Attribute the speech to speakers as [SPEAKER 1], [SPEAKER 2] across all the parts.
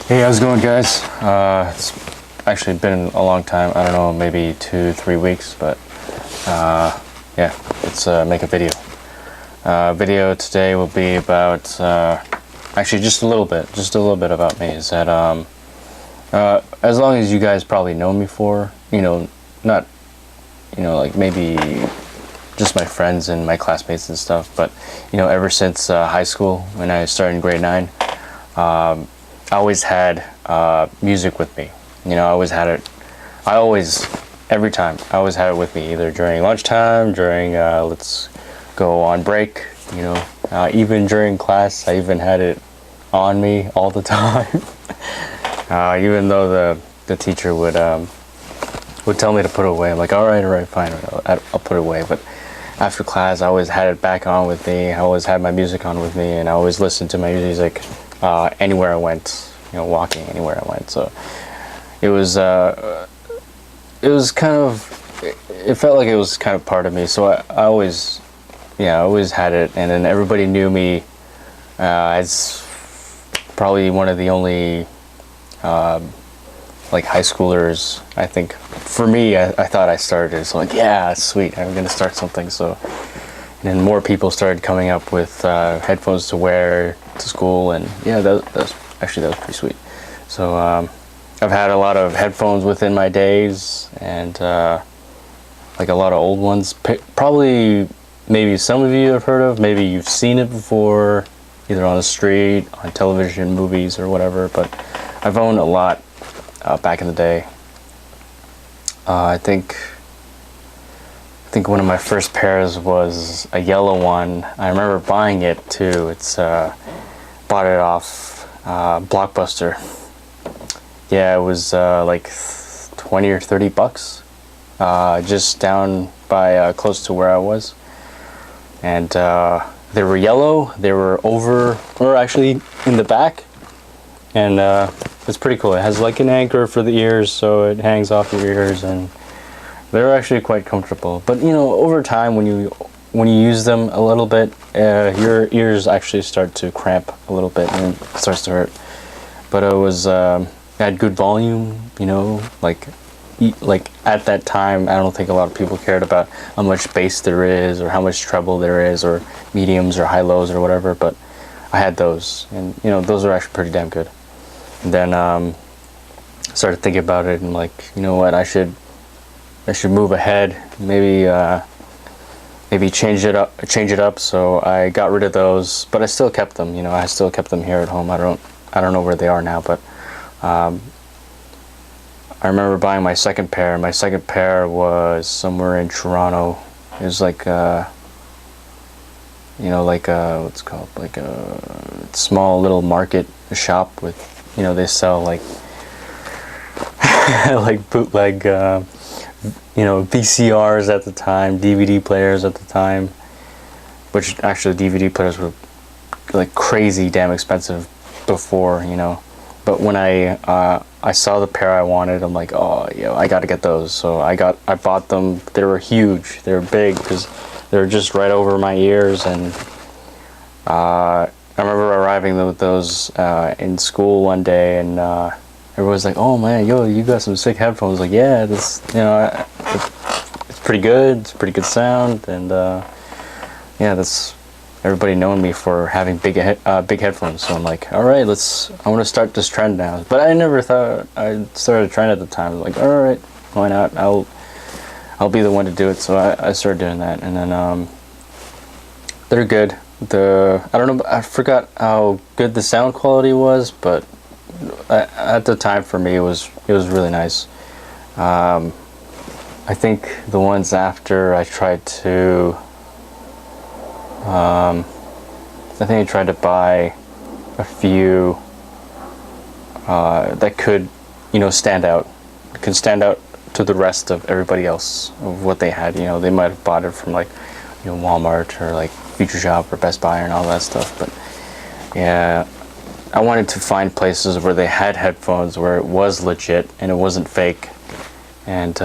[SPEAKER 1] Hey, how's it going, guys? It's actually been a long time. I don't know, maybe 2-3 weeks, but yeah, let's make a video. Video today will be about actually just a little bit about me. Is that as long as you guys probably know me for, not like maybe just my friends and my classmates and stuff, but ever since high school when I started in grade 9. I always had music with me. I always had it. Every time, I always had it with me, either during lunchtime, during let's go on break, even during class, I even had it on me all the time. Even though the teacher would tell me to put it away. I'm like, all right, fine, I'll put it away. But after class, I always had it back on with me. I always had my music on with me, and I always listened to my music anywhere I went, walking anywhere I went. So it was kind of, it felt like it was kind of part of me. So I always had it, and then everybody knew me as probably one of the only like high schoolers. I think for me, I thought I started it. So like, yeah, sweet, I'm gonna start something. So and then more people started coming up with headphones to wear to school, and yeah, that was pretty sweet. So I've had a lot of headphones within my days, and like a lot of old ones. Probably, maybe some of you have heard of, maybe you've seen it before, either on the street, on television, movies, or whatever. But I've owned a lot back in the day. I think one of my first pairs was a yellow one. I remember buying it too. It's bought it off Blockbuster. Yeah, it was like 20 or 30 bucks, just down by close to where I was. And they were yellow. They were actually in the back, and it's pretty cool. It has like an anchor for the ears, so it hangs off your ears, and they're actually quite comfortable. But over time, when you use them a little bit, your ears actually start to cramp a little bit, and it starts to hurt. But it was it had good volume. Like at that time, I don't think a lot of people cared about how much bass there is, or how much treble there is, or mediums or high lows or whatever. But I had those, and those are actually pretty damn good. And then started thinking about it, and like, what, I should move ahead, maybe change it up. So I got rid of those, but I still kept them. I still kept them here at home. I don't know where they are now, but I remember buying my second pair. My second pair was somewhere in Toronto. It was like what's it called, like a small little market, a shop with, they sell like like bootleg VCRs at the time, DVD players at the time, which actually DVD players were like crazy damn expensive before, But when I saw the pair I wanted, I'm like, oh, I gotta get those. So I bought them. They were huge. They were big because they were just right over my ears. And I remember arriving with those in school one day, and everyone's like, "Oh man, you got some sick headphones." Like, yeah, this, it's pretty good. It's pretty good sound, and yeah, that's everybody knowing me for having big headphones. So I'm like, all right, I want to start this trend now. But I never thought I'd started a trend at the time. I'm like, all right, why not? I'll be the one to do it. So I started doing that, and then they're good. I don't know, I forgot how good the sound quality was, but at the time for me it was really nice. I think the ones after I tried to buy a few that could stand out, to the rest of everybody else of what they had. They might have bought it from like Walmart or like Future Shop or Best Buy and all that stuff. But yeah, I wanted to find places where they had headphones where it was legit and it wasn't fake. And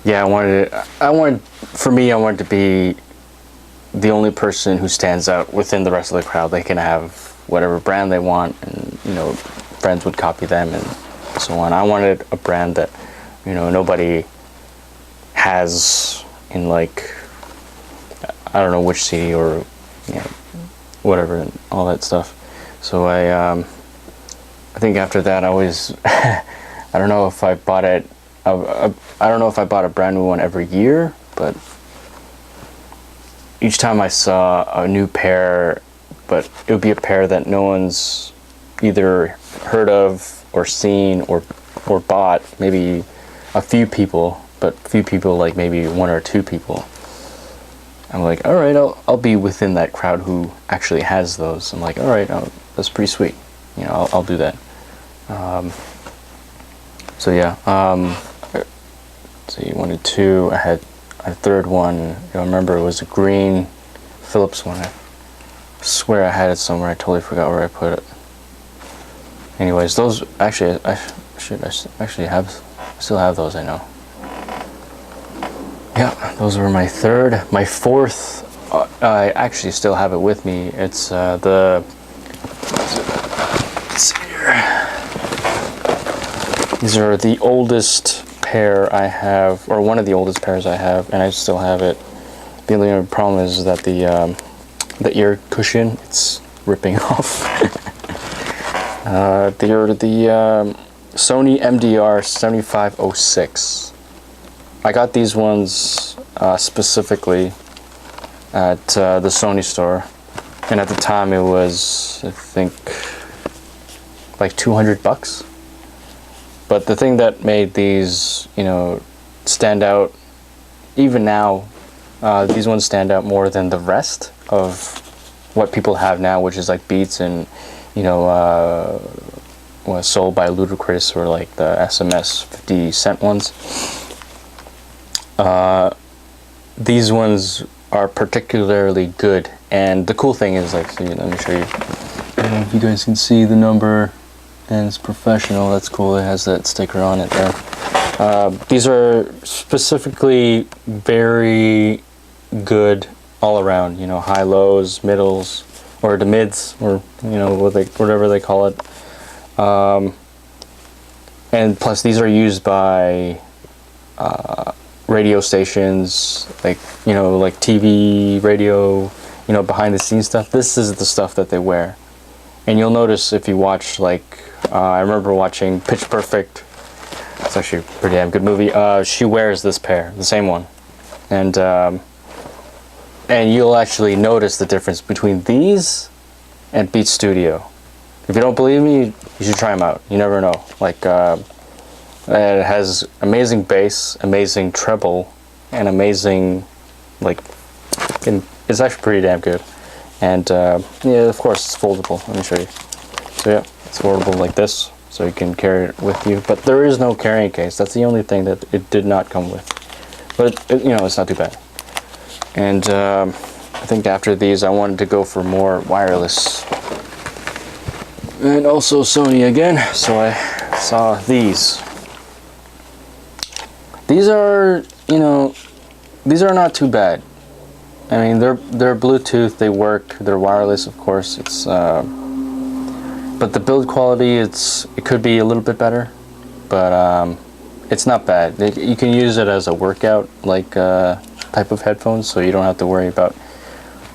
[SPEAKER 1] yeah, I wanted to be the only person who stands out within the rest of the crowd. They can have whatever brand they want, and friends would copy them and so on. I wanted a brand that nobody has in, like, I don't know which city or whatever, and all that stuff. So I think after that I was I don't know if I bought it. I don't know if I bought a brand new one every year, but each time I saw a new pair, but it would be a pair that no one's either heard of or seen or bought. Maybe a few people, but few people, like maybe one or two people. I'm like, all right, I'll be within that crowd who actually has those. I'm like, all right, that's pretty sweet. I'll do that. So yeah. So you wanted two. I had a third one. I remember it was a green Philips one. I swear I had it somewhere. I totally forgot where I put it. Anyways, those actually I still have those. I know. Yeah, those were my third. My fourth, I actually still have it with me. It's let's see here. These are the oldest pair I have, or one of the oldest pairs I have, and I still have it. The only problem is that the ear cushion, it's ripping off. They're the Sony MDR 7506. I got these ones specifically at the Sony store, and at the time it was, I think, like $200. But the thing that made these, stand out, even now, these ones stand out more than the rest of what people have now, which is like Beats and, sold by Ludacris, or like the SMS 50 cent ones. These ones are particularly good, and the cool thing is, like, let me show you. If you guys can see the number, and it's professional. That's cool. It has that sticker on it there. These are specifically very good all around. High lows, middles, or the mids, or whatever they call it. And plus, these are used by radio stations, like TV, radio, behind the scenes stuff. This is the stuff that they wear. And you'll notice if you watch, like, I remember watching Pitch Perfect. It's actually a pretty damn good movie. She wears this pair, the same one, and you'll actually notice the difference between these and Beats Studio. If you don't believe me, you should try them out. You never know. Like, it has amazing bass, amazing treble, and amazing, like, it's actually pretty damn good. And yeah, of course, it's foldable. Let me show you. So yeah, it's foldable like this, so you can carry it with you. But there is no carrying case. That's the only thing that it did not come with. But it's not too bad. And I think after these, I wanted to go for more wireless. And also Sony again. So I saw these. These are, these are not too bad. I mean, they're Bluetooth, they work, they're wireless, of course. It's but the build quality, it could be a little bit better, but it's not bad. You can use it as a workout like type of headphones, so you don't have to worry about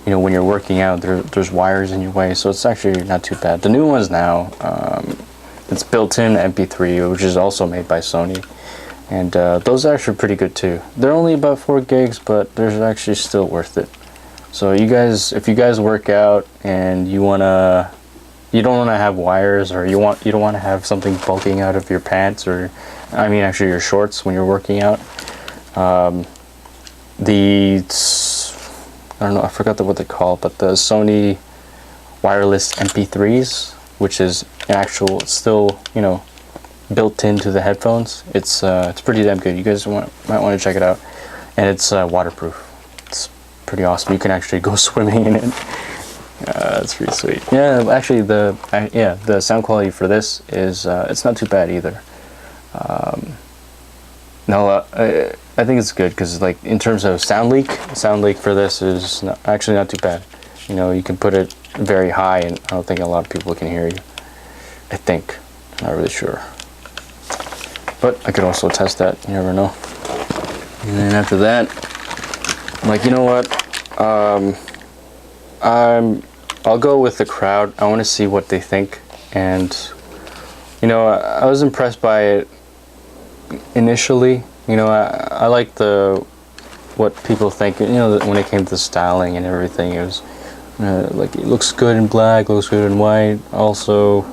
[SPEAKER 1] when you're working out there's wires in your way. So it's actually not too bad. The new ones now, it's built-in MP3, which is also made by Sony. And those are actually pretty good too. They're only about 4 gigs, but they're actually still worth it. So if you guys work out and you don't want to have wires, or you don't want to have something bulging out of your pants, or actually your shorts when you're working out. I don't know, I forgot what they're called, but the Sony wireless MP3s, which is still built into the headphones. It's pretty damn good. You guys might want to check it out. And it's waterproof. It's pretty awesome. You can actually go swimming in it. That's pretty sweet. Yeah, actually the sound quality for this is it's not too bad either. I think it's good because, like, in terms of sound leak for this is actually not too bad. You can put it very high, and I don't think a lot of people can hear you. I think. I'm not really sure. But I could also test that. You never know. And then after that, I'm like, you know what? I'll go with the crowd. I want to see what they think. And, you know, I was impressed by it initially. You know, I like what people think. You know, when it came to styling and everything, it was like, it looks good in black, looks good in white. Also,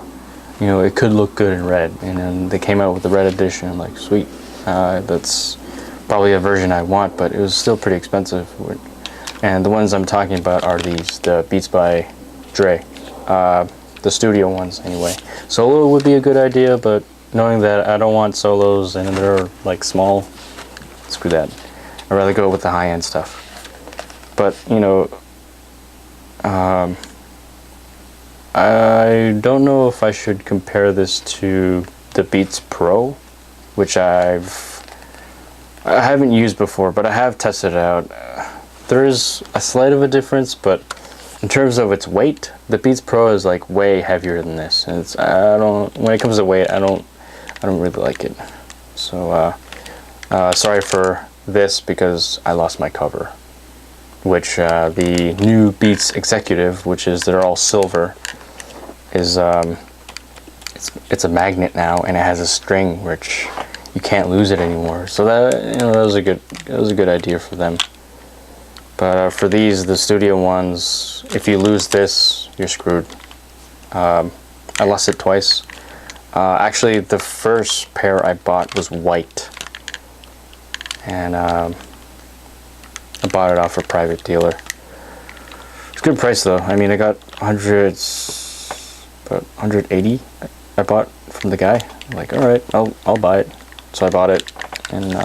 [SPEAKER 1] you know, it could look good in red. And then they came out with the red edition. I'm like, sweet. That's probably a version I want, but it was still pretty expensive. And the ones I'm talking about are the Beats by Dre, the studio ones anyway. Solo would be a good idea, but knowing that I don't want solos and they're like small, screw that. I'd rather go with the high-end stuff. But, you know, I don't know if I should compare this to the Beats Pro, which I haven't used before, but I have tested it out. There is a slight of a difference, but in terms of its weight, the Beats Pro is like way heavier than this, and when it comes to weight, I don't really like it. So sorry for this, because I lost my cover, which the new Beats Executive, which is, they're all silver, is it's a magnet now, and it has a string which you can't lose it anymore. So that, you know, that was a good idea for them. But for these, the studio ones, if you lose this, you're screwed. I lost it twice. Actually, the first pair I bought was white, and I bought it off a private dealer. It's a good price though. I mean, I got 180 I bought from the guy. I'm like, all right, I'll buy it. So I bought it, and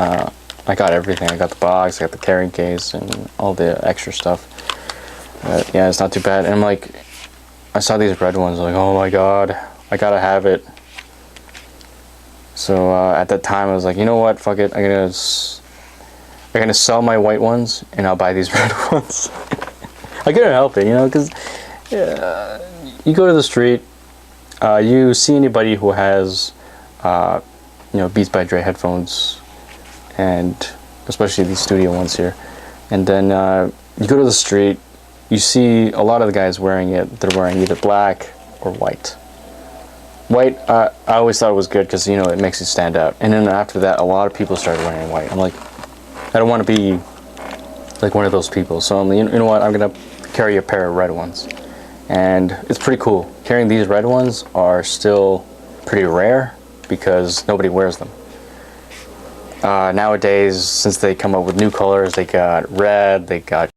[SPEAKER 1] I got everything. I got the box, I got the carrying case, and all the extra stuff. Yeah, it's not too bad. And I'm like, I saw these red ones, like, oh my god, I gotta have it. So at that time, I was like, you know what, fuck it. I'm gonna sell my white ones, and I'll buy these red ones. I couldn't help it, you know, because you go to the street, you see anybody who has, you know, Beats by Dre headphones, and especially these studio ones here, and then you go to the street, you see a lot of the guys wearing it. They're wearing either black or white. White, I always thought it was good because, you know, it makes it stand out. And then after that, a lot of people started wearing white. I'm like, I don't want to be like one of those people. So I'm like, you know what, I'm gonna carry a pair of red ones, and it's pretty cool. Carrying these red ones are still pretty rare because nobody wears them. Nowadays, since they come up with new colors, they got red, they got